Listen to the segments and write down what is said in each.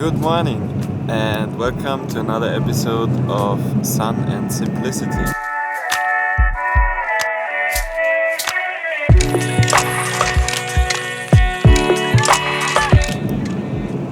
Good morning and welcome to another episode of Sun and Simplicity.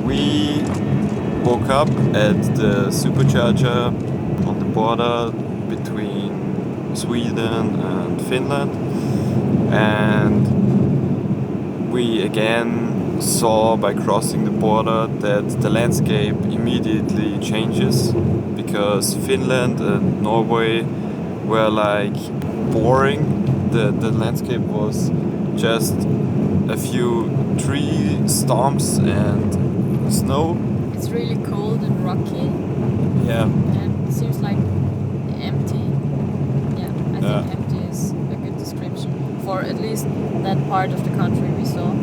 We woke up at the supercharger on the border between Sweden and Finland, and we again saw by crossing the border that the landscape immediately changes, because Finland and Norway were like boring. The landscape was just a few tree stumps and snow. It's really cold and rocky. Yeah. And it seems like empty. Yeah, I think empty is a good description for at least that part of the country we saw.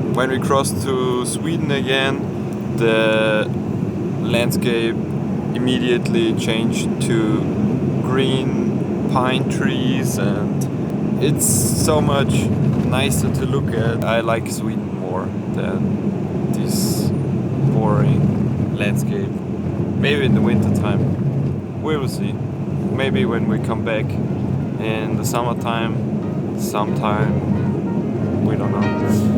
When we crossed to Sweden again, the landscape immediately changed to green pine trees, and it's so much nicer to look at. I like Sweden more than this boring landscape. Maybe in the winter time. We will see. Maybe when we come back in the summertime, sometime. We don't know.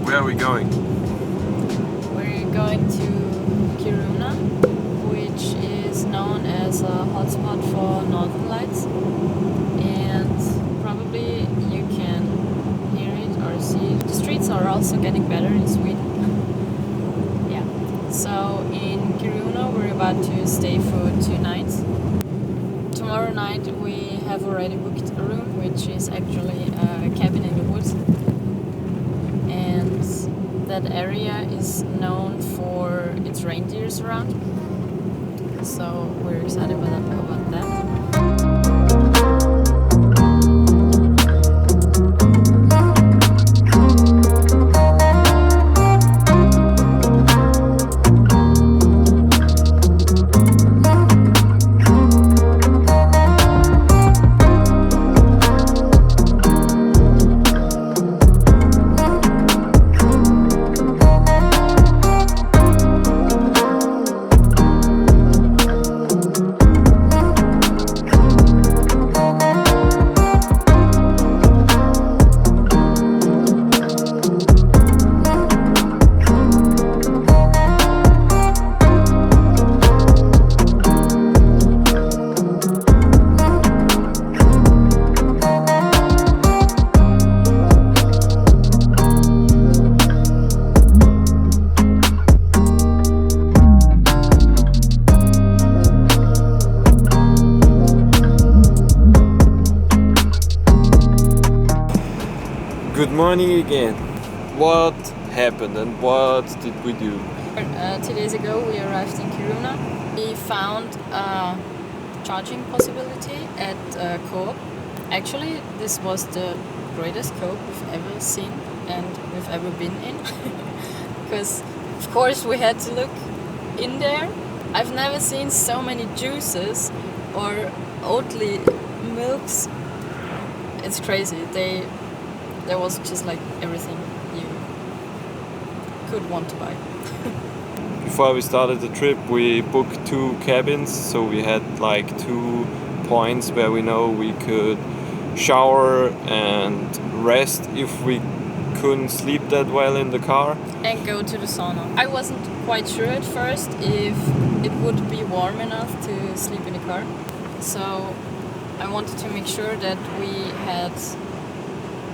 Where are we going? We're going to Kiruna, which is known as a hotspot for northern lights, and probably you can hear it or see it. The streets are also getting better in Sweden. Yeah. So in Kiruna we're about to stay for 2 nights. Tomorrow night we have already booked a room, which is actually a cabin in the woods. That area is known for its reindeers around, so we're excited about that. Good morning again. What happened and what did we do? 2 days ago we arrived in Kiruna. We found a charging possibility at Co-op. Actually, this was the greatest Co-op we've ever seen and we've ever been in. Because of course we had to look in there. I've never seen so many juices or Oatly milks. It's crazy. There was just like everything you could want to buy. Before we started the trip, we booked 2 cabins, so we had like 2 points where we know we could shower and rest if we couldn't sleep that well in the car. And go to the sauna. I wasn't quite sure at first if it would be warm enough to sleep in the car, so I wanted to make sure that we had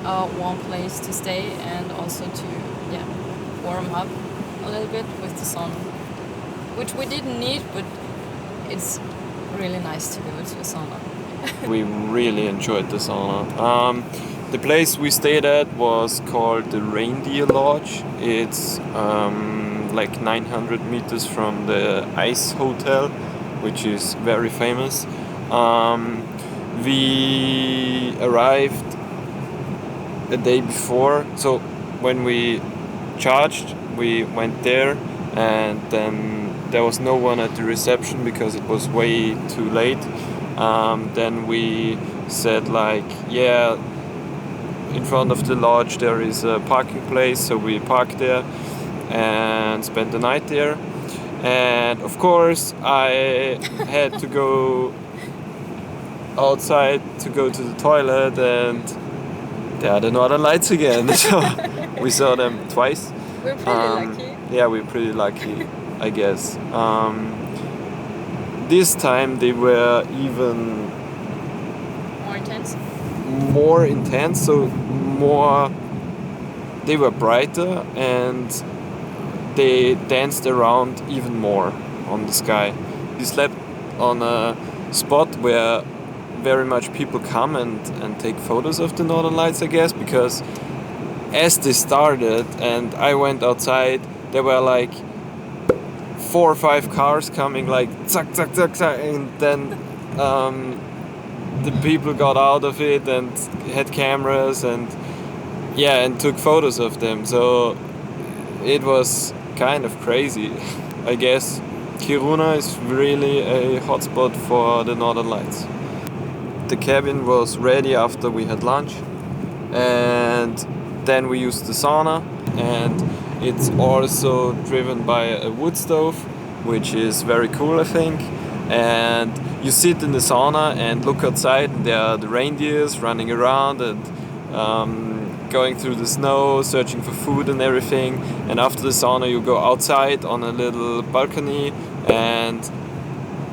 a warm place to stay and also to warm up a little bit with the sauna, which we didn't need, but it's really nice to go to a sauna. We really enjoyed the sauna. The place we stayed at was called the Reindeer Lodge. It's like 900 meters from the Ice Hotel, which is very famous. We arrived a day before, so when we charged we went there, and then there was no one at the reception because it was way too late. Then we said like, yeah, in front of the lodge there is a parking place, so we parked there and spent the night there. And of course I had to go outside to go to the toilet, and there are the northern lights again. So we saw them twice. We're pretty lucky. Yeah, we're pretty lucky, I guess. This time they were even more intense, so they were brighter and they danced around even more on the sky. We slept on a spot where very much people come and take photos of the northern lights, I guess, because as they started and I went outside, there were like 4 or 5 cars coming, like zack, zack, zack, zack, and then the people got out of it and had cameras and took photos of them. So it was kind of crazy. I guess Kiruna is really a hotspot for the northern lights. The cabin was ready after we had lunch, and then we used the sauna, and it's also driven by a wood stove, which is very cool, I think. And you sit in the sauna and look outside, and there are the reindeers running around and going through the snow, searching for food and everything. And after the sauna you go outside on a little balcony and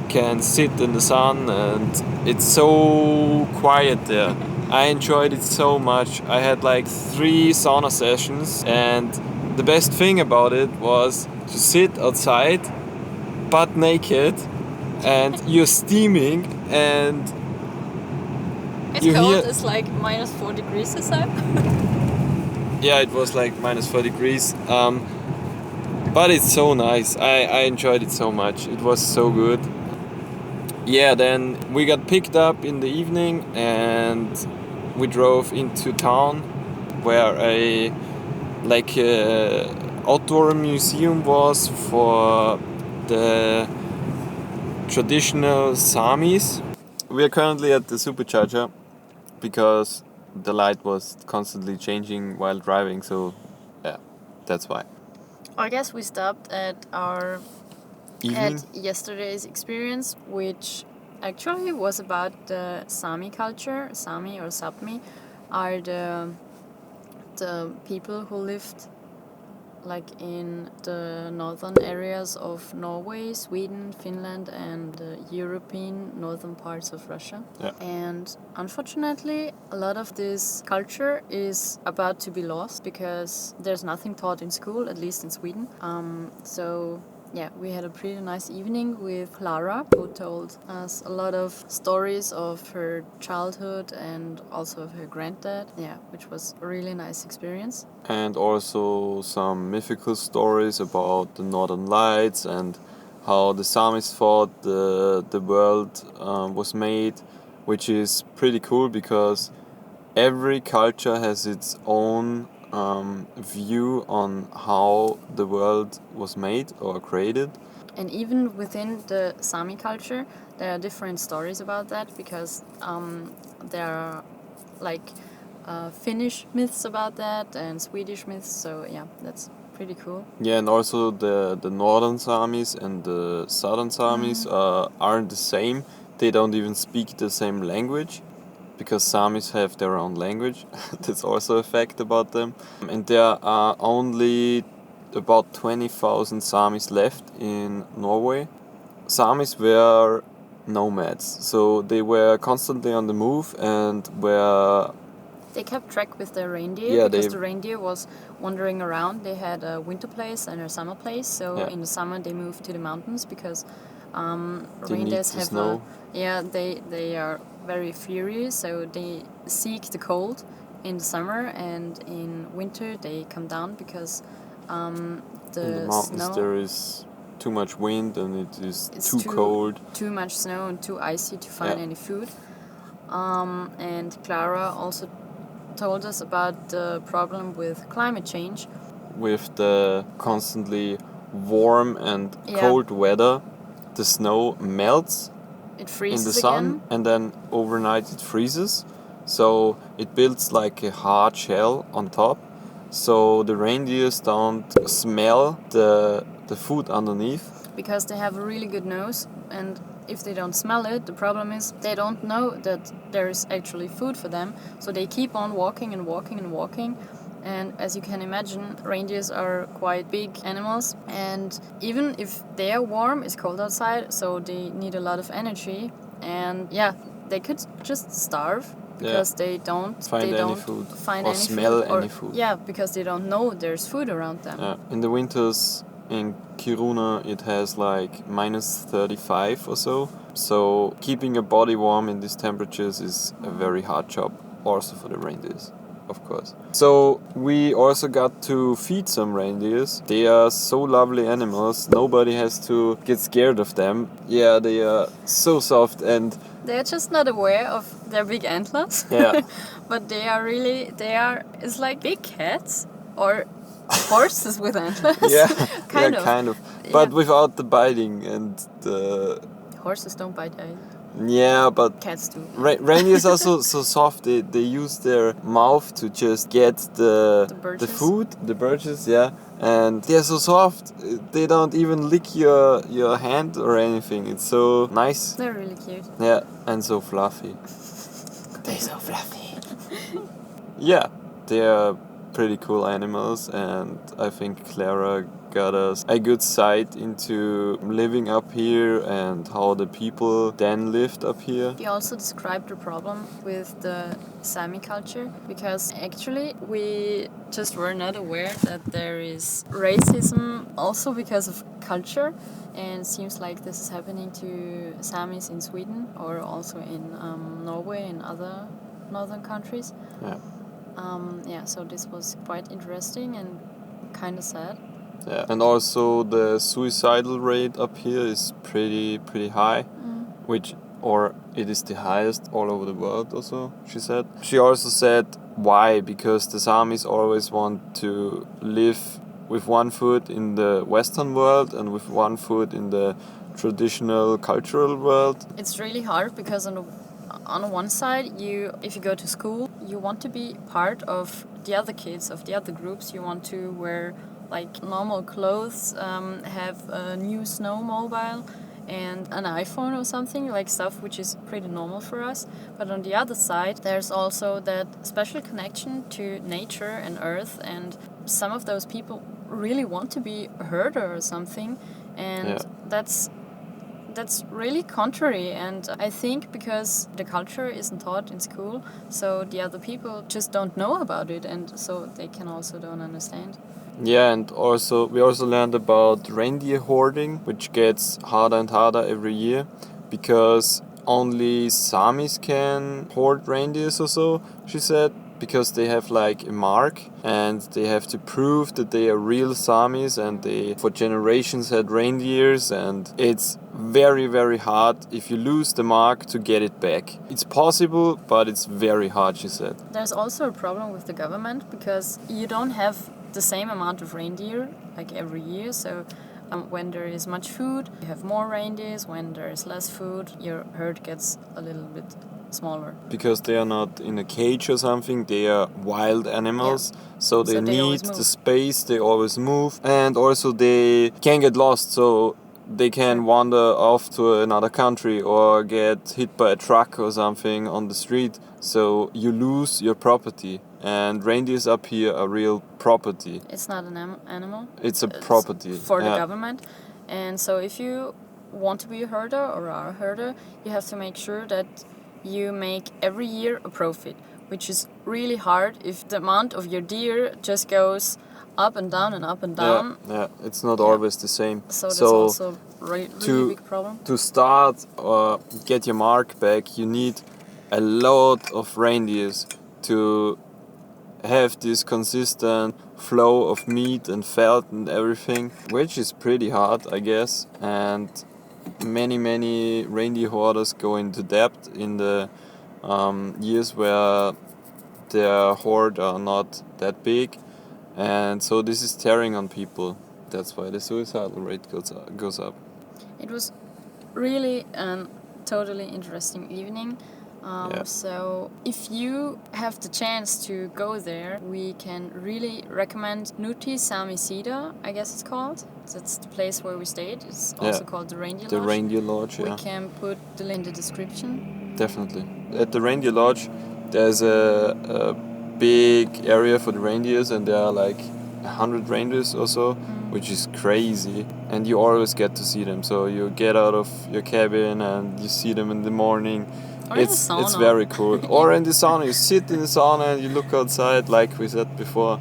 can sit in the sun, and it's so quiet there. I enjoyed it so much. I had like 3 sauna sessions, and the best thing about it was to sit outside butt naked and you're steaming and it's cold. It's like minus 4 degrees this time. Yeah, it was like minus 4 degrees, but it's so nice. I enjoyed it so much. It was so good. Yeah, then we got picked up in the evening and we drove into town where a outdoor museum was for the traditional Samis. We are currently at the supercharger because the light was constantly changing while driving, so yeah, that's why. I guess we stopped at yesterday's experience, which actually was about the Sami culture. Sami or Sapmi are the people who lived like in the northern areas of Norway, Sweden, Finland, and the European northern parts of Russia. Yeah. And unfortunately, a lot of this culture is about to be lost because there's nothing taught in school, at least in Sweden. So yeah, we had a pretty nice evening with Clara, who told us a lot of stories of her childhood and also of her granddad. Yeah, which was a really nice experience. And also some mythical stories about the Northern Lights and how the Samis thought the world was made, which is pretty cool because every culture has its own view on how the world was made or created. And even within the Sami culture, there are different stories about that because there are like Finnish myths about that and Swedish myths. So yeah, that's pretty cool. Yeah, and also the northern Samis and the southern Samis aren't the same. They don't even speak the same language, because Samis have their own language. That's also a fact about them. And there are only about 20,000 Samis left in Norway. Samis were nomads, so they were constantly on the move and were... They kept track with their reindeer because the reindeer was wandering around. They had a winter place and a summer place, so in the summer they moved to the mountains because reindeers have snow. They are very furious, so they seek the cold in the summer, and in winter they come down because in the mountains snow, there is too much wind and it's too cold. Too much snow and too icy to find any food. And Clara also told us about the problem with climate change. With the constantly warm and cold weather, the snow melts. It freezes in the sun, again. and then overnight it freezes. So it builds like a hard shell on top, so the reindeers don't smell the food underneath. Because they have a really good nose, and if they don't smell it, the problem is they don't know that there's actually food for them, so they keep on walking and walking and walking. And as you can imagine, reindeers are quite big animals, and even if they are warm, it's cold outside, so they need a lot of energy. And yeah, they could just starve because they don't find any food or smell any food. Yeah, because they don't know there's food around them. Yeah. In the winters in Kiruna it has like minus 35 or so. So keeping your body warm in these temperatures is a very hard job, also for the reindeers, of course. So we also got to feed some reindeers. They are so lovely animals. Nobody has to get scared of them. Yeah, they are so soft, and they're just not aware of their big antlers. Yeah. But it's like big cats or horses with antlers. Yeah, kind of. But without the biting and the... Horses don't bite either. Yeah, but cats do. Reindeers are so soft. They use their mouth to just get the food, the birches, yeah. And they're so soft. They don't even lick your hand or anything. It's so nice. They're really cute. Yeah, and so fluffy. They're so fluffy. Yeah, they're pretty cool animals, and I think Clara got us a good sight into living up here and how the people then lived up here. He also described the problem with the Sami culture, because actually we just were not aware that there is racism also because of culture, and it seems like this is happening to Samis in Sweden or also in Norway and other northern countries. Yeah. So this was quite interesting and kind of sad. Yeah, and also the suicidal rate up here is pretty high, or it is the highest all over the world also, she said. She also said why, because the Samis always want to live with one foot in the Western world and with one foot in the traditional cultural world. It's really hard because on one side, if you go to school, you want to be part of the other kids, of the other groups. You want to wear like normal clothes, have a new snowmobile and an iPhone or something, like stuff which is pretty normal for us. But on the other side, there's also that special connection to nature and earth, and some of those people really want to be a herder or something, and that's really contrary. And I think because the culture isn't taught in school, so the other people just don't know about it, and so they can also don't understand. Yeah, and we also learned about reindeer hoarding, which gets harder and harder every year, because only Samis can hoard reindeers or so, she said, because they have like a mark and they have to prove that they are real Samis and they for generations had reindeers, and it's very hard if you lose the mark to get it back. It's possible, but it's very hard, she said. There's also a problem with the government because you don't have the same amount of reindeer like every year, so when there is much food you have more reindeers. When there is less food, your herd gets a little bit smaller. Because they are not in a cage or something, they are wild animals, so they need the space, they always move, and also they can get lost, so they can wander off to another country or get hit by a truck or something on the street, so you lose your property. And reindeers up here are real property. It's not an animal. It's property. For the government. And so if you want to be a herder or are a herder, you have to make sure that you make every year a profit, which is really hard if the amount of your deer just goes up and down and up and down. Yeah, it's not always the same. So that's also a really big problem. To start or get your mark back, you need a lot of reindeers to have this consistent flow of meat and fat and everything, which is pretty hard, I guess. And many reindeer hoarders go into debt in the years where their hoard are not that big, and so this is tearing on people. That's why the suicidal rate goes up. It was really a totally interesting evening. Yeah. So if you have the chance to go there, we can really recommend Nuti Sami Cedar, I guess it's called. That's the place where we stayed. It's also called the Reindeer Lodge. The Reindeer Lodge, We yeah. can put the link in the description. Definitely. At the Reindeer Lodge, there's a big area for the reindeers, and there are like 100 reindeers or so, which is crazy. And you always get to see them. So you get out of your cabin and you see them in the morning. Or It's in the sauna. it's very cool. Or in the sauna, you sit in the sauna and you look outside, like we said before.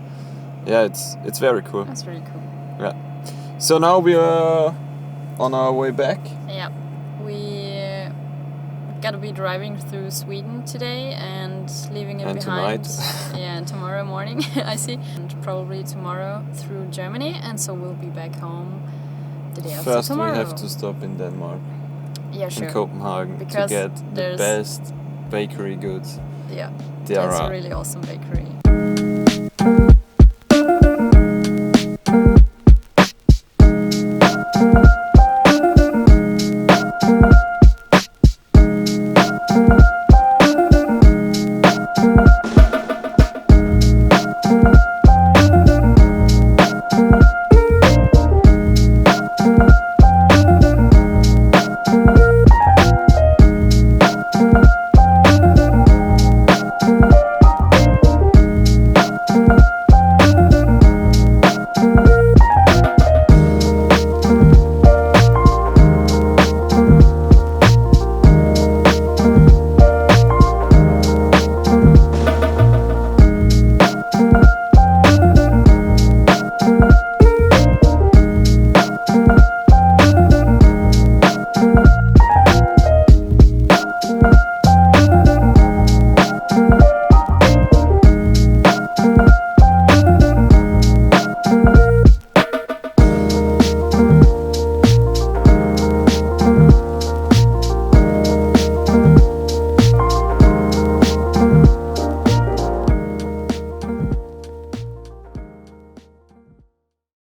Yeah, it's very cool. That's very cool. Yeah. So now we are on our way back. Yeah, we gotta be driving through Sweden today and leaving it And behind. tonight. Yeah, and tomorrow morning, I see. And probably tomorrow through Germany, and so we'll be back home the day after First, tomorrow. we have to stop in Denmark, Yeah, sure. in Copenhagen, Because to get the there's- best bakery goods Yeah, there that's are. a really awesome bakery.